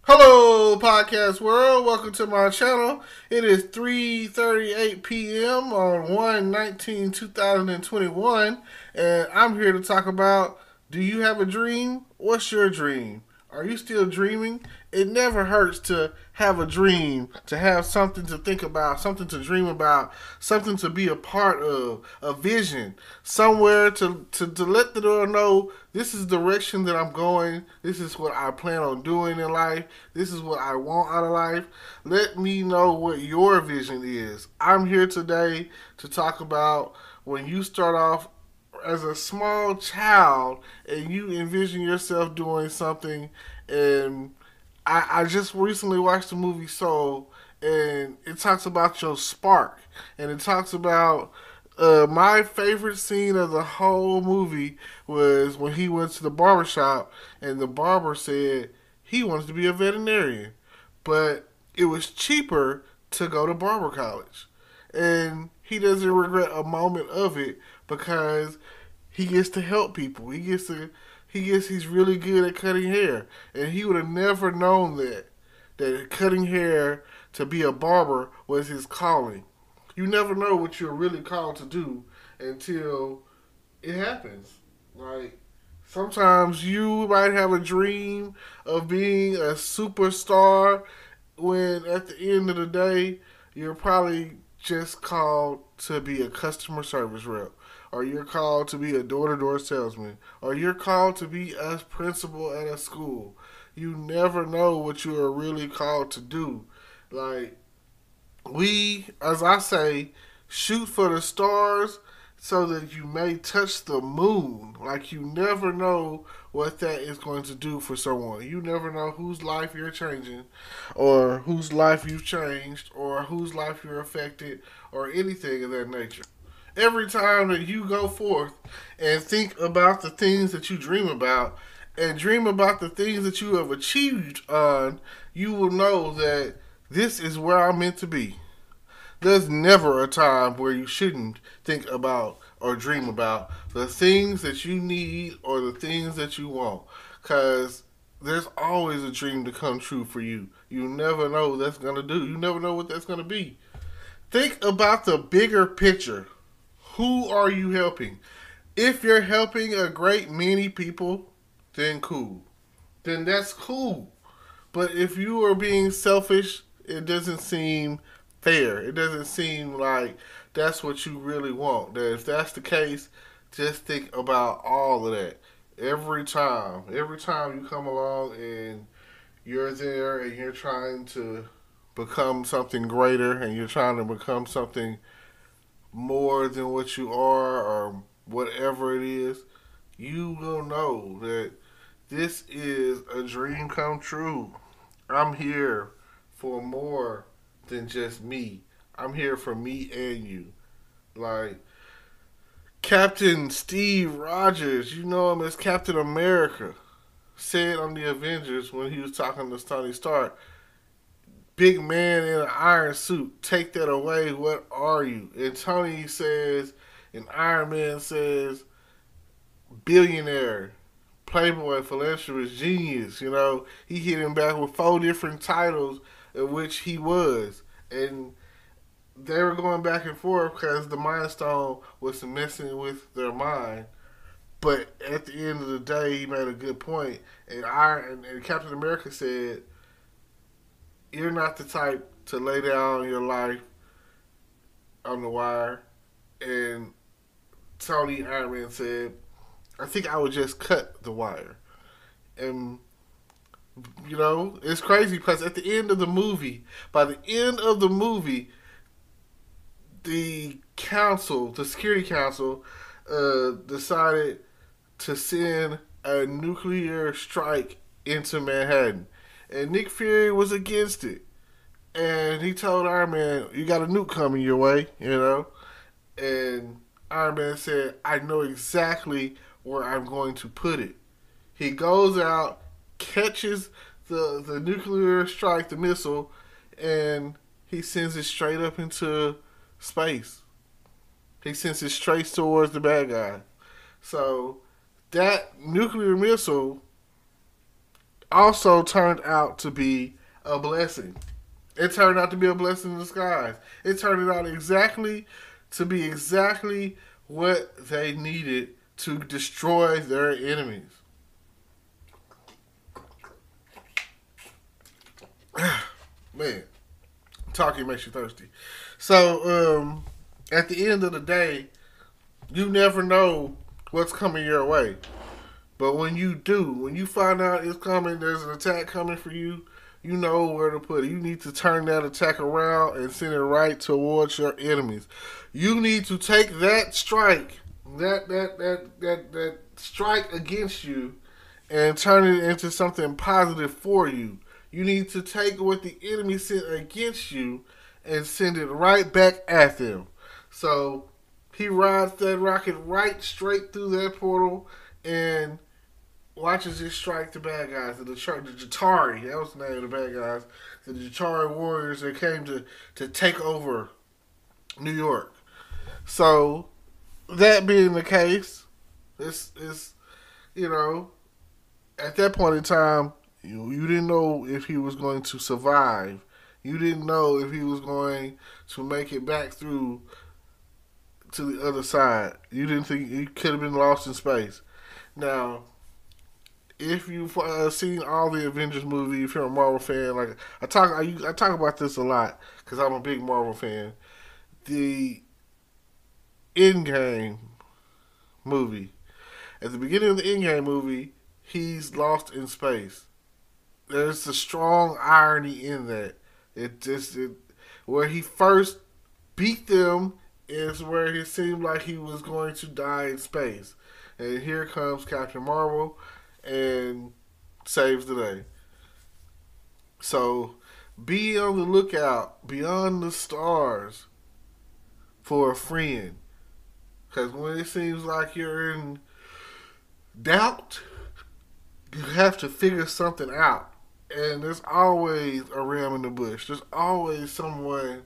Hello, podcast world. Welcome to my channel. It is 3:38 p.m. on 1/19/2021, and I'm here to talk about, do you have a dream? What's your dream? Are you still dreaming? It never hurts to have a dream, to have something to think about, something to dream about, something to be a part of, a vision, somewhere to let the world know this is the direction that I'm going, this is what I plan on doing in life, this is what I want out of life. Let me know what your vision is. I'm here today to talk about when you start off as a small child and you envision yourself doing something. And I just recently watched the movie Soul, and it talks about your spark, and it talks about my favorite scene of the whole movie was when he went to the barber shop and the barber said he wanted to be a veterinarian, but it was cheaper to go to barber college. And he doesn't regret a moment of it because he gets to help people. He's really good at cutting hair. And he would have never known that cutting hair to be a barber was his calling. You never know what you're really called to do until it happens. Like, sometimes you might have a dream of being a superstar when at the end of the day, you're probably just called to be a customer service rep, or you're called to be a door-to-door salesman, or you're called to be a principal at a school. You never know what you are really called to do. Like, we, as I say, shoot for the stars so that you may touch the moon. Like, you never know what that is going to do for someone. You never know whose life you're changing, or whose life you've changed, or whose life you're affected, or anything of that nature. Every time that you go forth and think about the things that you dream about, and dream about the things that you have achieved on, you will know that this is where I'm meant to be. There's never a time where you shouldn't think about or dream about the things that you need or the things that you want. Because there's always a dream to come true for you. You never know what that's going to do. You never know what that's going to be. Think about the bigger picture. Who are you helping? If you're helping a great many people, then cool. Then that's cool. But if you are being selfish, it doesn't seem fair. It doesn't seem like that's what you really want. That if that's the case, just think about all of that. Every time you come along and you're there and you're trying to become something greater and you're trying to become something more than what you are or whatever it is, you will know that this is a dream come true. I'm here for more than just me. I'm here for me and you. Like, Captain Steve Rogers, you know him as Captain America, said on the Avengers when he was talking to Tony Stark, big man in an iron suit, take that away, what are you? And Tony says, and Iron Man says, billionaire, playboy, philanthropist, genius. You know, he hit him back with 4 different titles in which he was. And they were going back and forth because the Mind Stone was messing with their mind. But at the end of the day, he made a good point. And Captain America said, you're not the type to lay down your life on the wire. And Tony Iron Man said, I think I would just cut the wire. And, you know, it's crazy because at the end of the movie, by the end of the movie, the council, the security council, decided to send a nuclear strike into Manhattan. And Nick Fury was against it. And he told Iron Man, you got a nuke coming your way, you know? And Iron Man said, I know exactly where I'm going to put it. He goes out, catches the nuclear strike, the missile, and he sends it straight up into space. He sends it straight towards the bad guy. So that nuclear missile also turned out to be a blessing. It turned out to be a blessing in disguise. It turned out exactly to be exactly what they needed to destroy their enemies. Man, talking makes you thirsty. So, at the end of the day, you never know what's coming your way. But when you do, when you find out it's coming, there's an attack coming for you, you know where to put it. You need to turn that attack around and send it right towards your enemies. You need to take that strike, that strike against you, and turn it into something positive for you. You need to take what the enemy sent against you and send it right back at them. So he rides that rocket right straight through that portal and watches it strike the bad guys. The Jatari, that was the name of the bad guys. The Jatari warriors that came to take over New York. So, that being the case, this is, you know, at that point in time, you didn't know if he was going to survive. You didn't know if he was going to make it back through to the other side. You didn't think he could have been lost in space. Now, if you've seen all the Avengers movies, if you're a Marvel fan, like I talk about this a lot because I'm a big Marvel fan. The Endgame movie, at the beginning of the Endgame movie, he's lost in space. There's a strong irony in that. Where he first beat them is where it seemed like he was going to die in space, and here comes Captain Marvel and saves the day. So be on the lookout beyond the stars for a friend. Because when it seems like you're in doubt, you have to figure something out. And there's always a ram in the bush. There's always someone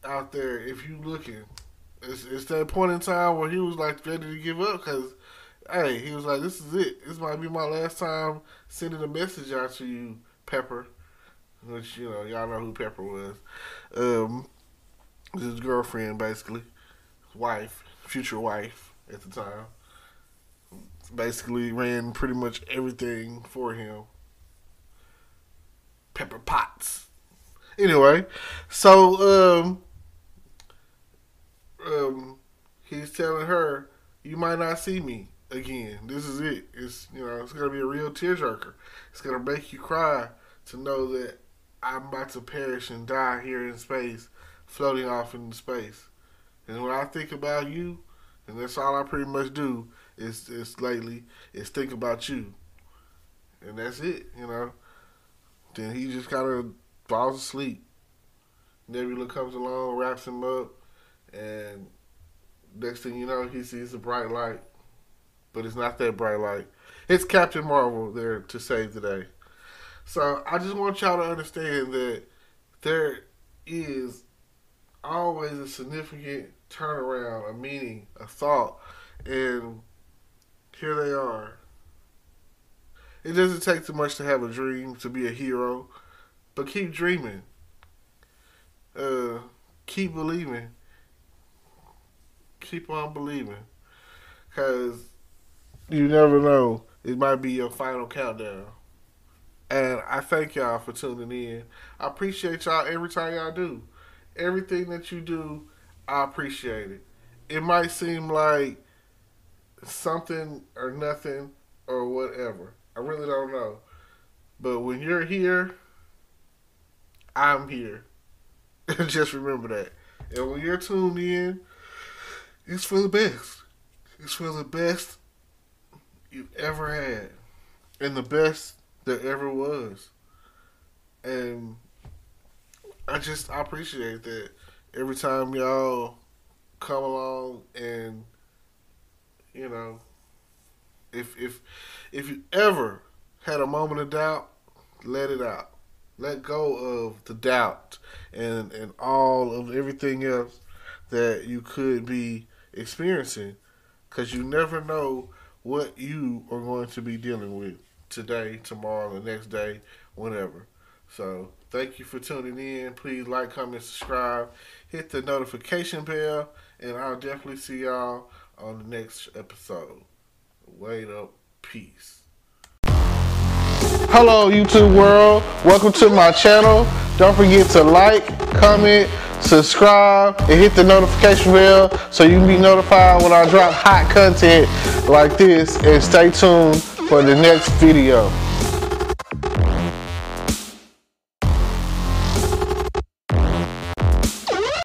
out there if you looking. It's that point in time where he was like ready to give up because hey, he was like, this is it. This might be my last time sending a message out to you, Pepper. Which, y'all know who Pepper was. His girlfriend, basically. Wife. Future wife at the time. Basically ran pretty much everything for him. Pepper Potts. Anyway, so, he's telling her, you might not see me again. This is it. It's gonna be a real tearjerker. It's gonna make you cry to know that I'm about to perish and die here in space, floating off into space. And when I think about you, and that's all I pretty much do is lately is think about you, and that's it. Then he just kind of falls asleep. Nebula comes along, wraps him up, and next thing you know, he sees a bright light. But it's not that bright light. It's Captain Marvel there to save the day. So I just want y'all to understand that there is always a significant turnaround, a meaning, a thought, and here they are. It doesn't take too much to have a dream, to be a hero, but keep dreaming. Keep believing. Keep on believing. Because you never know. It might be your final countdown. And I thank y'all for tuning in. I appreciate y'all every time y'all do. Everything that you do, I appreciate it. It might seem like something or nothing or whatever. I really don't know. But when you're here, I'm here. Just remember that. And when you're tuned in, it's for the best. It's for the best you've ever had. And the best there ever was. And I appreciate that. Every time y'all come along and, if you ever had a moment of doubt, let it out. Let go of the doubt and all of everything else that you could be experiencing, because you never know what you are going to be dealing with. today, tomorrow, the next day, whenever. So thank you for tuning in. Please like, comment, subscribe, hit the notification bell, and I'll definitely see y'all on the next episode. Wait up. Peace. Hello, YouTube world. Welcome to my channel. Don't forget to like, comment, subscribe, and hit the notification bell so you can be notified when I drop hot content like this. And stay tuned for the next video.